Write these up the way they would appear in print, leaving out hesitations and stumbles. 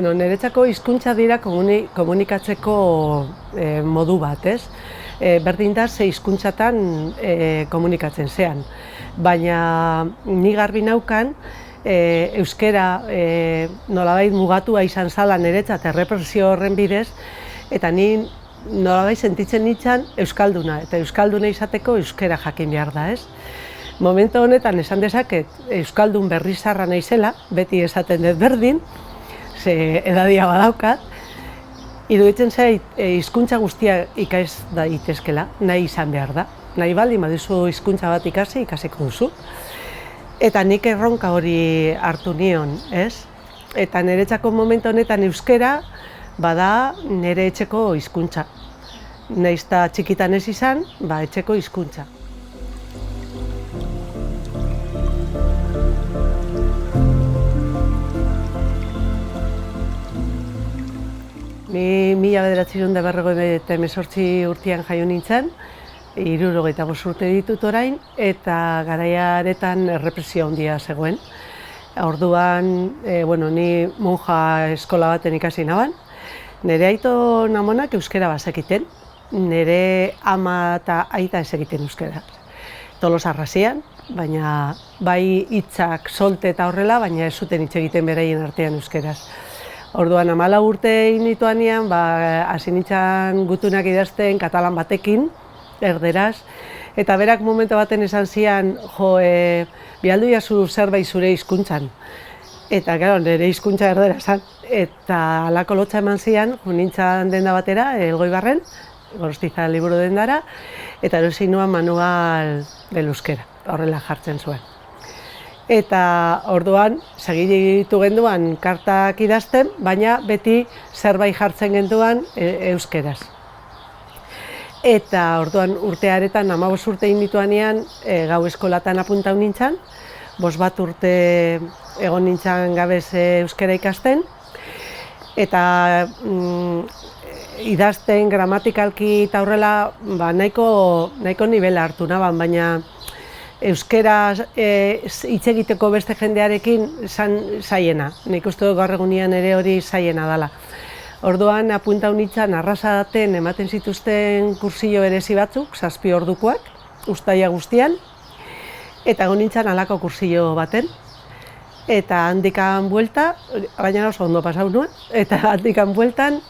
Bueno, niretzako hizkuntza dira komunikatzeko modu bat, ez? Berdin da ze hizkuntzatan komunikatzen zean. Baina ni garbi naukan euskara nolabait mugatua izan zala niretzat errepresio horren bidez, eta ni nolabait sentitzen nintzen euskalduna, eta euskalduna izateko euskara jakin behar da, ez? Momentu honetan esan dezaket euskaldun berrizarra naizela, beti esaten dut berdin, ze edadia badaukat, iruditzen zait hizkuntza guztia ikas daitezkela, nahi izan behar da. Nahi baldin baduzu hizkuntza bat ikasiko duzu. Eta nik erronka hori hartu nion, ez? Eta niretzako momentu honetan euskara bada nire etxeko hizkuntza. Nahiz eta txikitan ez izan, etxeko hizkuntza. Ni 1998 urtean jaio nintzen, 65 urte ditut orain, eta garaiaretan errepresio handia zegoen. Orduan, ni monja eskola baten ikasi naban. Nire aito namonak euskara bazekiten, nire ama eta aita ez egiten euskara. Tolosa arrasian, baina bai hitzak solte eta horrela, baina ez zuten hitz egiten beraien artean euskaraz. Orduan 14 urte nituanean, hasi nintzen gutunak idazten katalan batekin, erderaz, eta berak momentu baten esan zian, bialdu jazu zerbait zure hizkuntzan. Eta, nire hizkuntza erdera zan. Eta alako lotza eman zian, nintzen denda batera, Elgoibarren, Gorostiza liburu dendara, eta erosi nuan manual del euskera, horrela jartzen zuen. Eta orduan, segitu genduan kartak idazten, baina beti zerbait jartzen genduan euskeraz. Eta orduan urtearetan, 15 urte indituanean, gau eskolatan apuntau nintzen, 5 urte egon nintzen gabez euskera ikasten, eta idazten, gramatikalki eta horrela nahiko nibela hartu naban, baina euskera hitz egiteko beste jendearekin zaiena. Nik uste dut gaur egunean ere hori zaiena dela. Orduan apuntau nintzen Arrasaten ematen zituzten kursillo berezi batzuk, 7 ordukoak, uztaila guztian, eta egon nintzen halako kursillo baten. Eta handikan buelta, baina oso ondo pasau nuen, eta handikan bueltan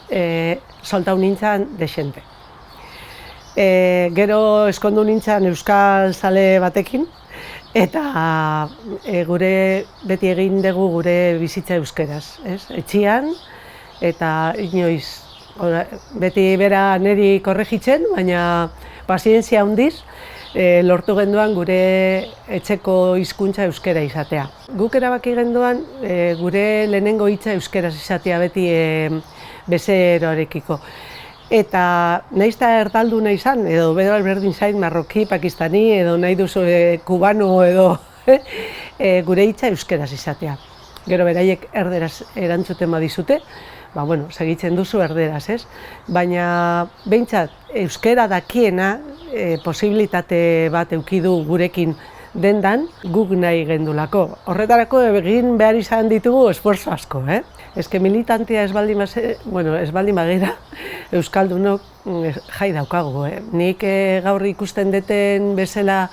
soltau nintzen dexente. Gero eskondu nintzen euskal zale batekin, eta beti egin dugu gure bizitza euskeraz, etxian, eta inoiz, beti bera niri korregitzen, baina pazientzia handiz, lortu genduan gure etxeko hizkuntza euskera izatea. Guk erabaki genduan gure lehenengo hitza euskaraz izatea beti bezeroarekiko. Eta nahiz eta erdalduna izan, edo berdin zait marroki, pakistani, edo nahi duzu kubano, edo gure hitza euskaraz izatea. Gero beraiek erderaz erantzuten badizute, segitzen duzu erderaz, ez? Baina behintzat euskara dakiena posibilitate bat eukidu gurekin dendan, guk nahi gendulako. Horretarako egin behar izan ditugu esforzo asko, Eske militantea ez baldin bagera, euskaldunok jai daukagu. Nik gaur ikusten deten bezala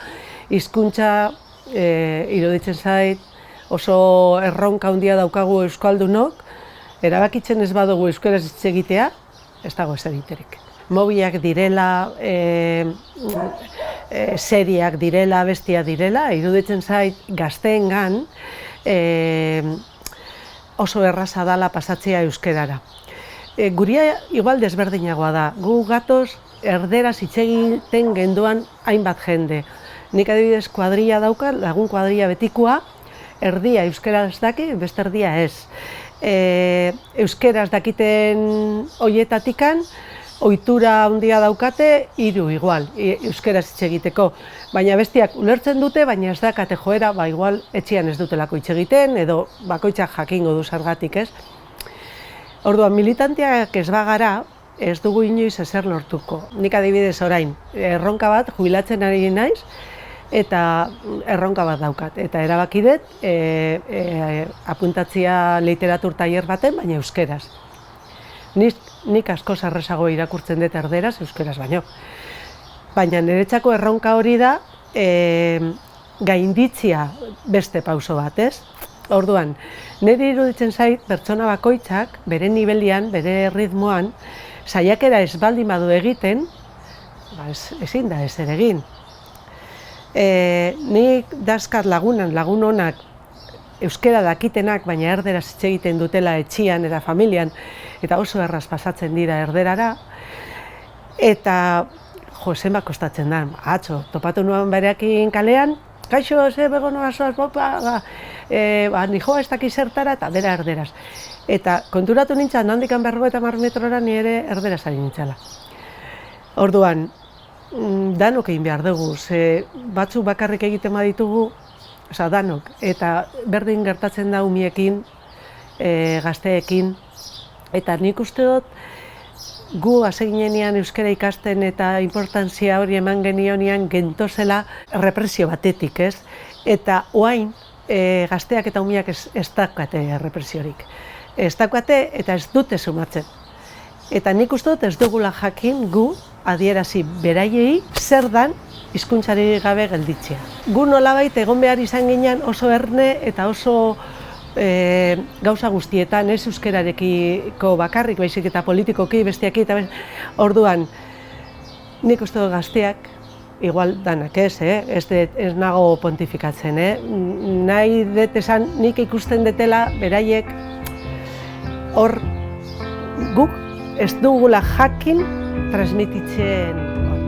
hizkuntza iruditzen zait oso erronka handia daukagu euskaldunok, erabakitzen ez badugu euskaraz hitz egitea, ez dago ez egiterik. Mobilak direla, seriak direla, bestia direla, iruditzen zait gazteengan oso erraza dala pasatzea euskerara. Guria igual desberdinagoa da, gu gatoz erderaz hitz egiten genduan hainbat jende. Nik adibidez kuadrilla dauka, lagun kuadrilla betikoa, erdia euskeraz daki, beste erdia ez. Euskeraz dakiten hoietatikan, ohitura handia daukate, 3 igual, euskeraz hitz egiteko. Baina bestiak ulertzen dute, baina ez dakate joera, igual etxean ez dutelako hitz egiten, edo bakoitzak jakingo du zergatik, ez? Orduan, militanteak ez bagara, ez dugu inoiz ezer lortuko. Nik adibidez orain, erronka bat jubilatzen ari naiz, eta erronka bat daukat. Eta erabaki dut apuntatzia literatur tailer baten, baina euskeraz. Nik asko errazago irakurtzen dut erderaz, euskeraz baino. Baina niretzako erronka hori da gainditzia beste pauso bat, ez? Orduan, niri iruditzen zait pertsona bakoitzak bere nibelian, bere ritmoan, saiakera ez baldin badu egiten, ezin da ezer egin. Nik dazkat lagun honak euskera dakitenak, baina erderaz hitz egiten dutela etxian eta familian, eta oso erraz pasatzen dira erderara, eta zenbat kostatzen da, atzo, topatu nuen bereakin kalean, kaixo, bego nola zoaz, nijoa ez dakiz zertara, eta bera erderaz. Eta konturatu nintzen, handikan 50 metrora ni ere erderaz ari nintzela. Orduan, danok egin behar dugu, batzuk bakarrik egiten baditugu, danok, eta berdin gertatzen da umiekin, gazteekin, eta nik uste dut, gu haseginean euskara ikasten eta importantzia hori eman genionean gentozela represio batetik, ez? Eta oain, gazteak eta umeak ez daukate represiorik. Ez daukate eta ez dute sumatzen. Eta nik uste dut ez dugula jakin gu adierazi beraiei zer dan hizkuntzari gabe gelditzea. Gu nolabait egon behar izan ginen oso erne eta oso gauza guztietan, ez euskararekiko bakarrik, baizik eta politikoki, besteaki eta orduan, nik uste dut gazteak, igual danak ez nago pontifikatzen, nahi dut esan nik ikusten detela beraiek hor guk ez dugula jakin transmititzen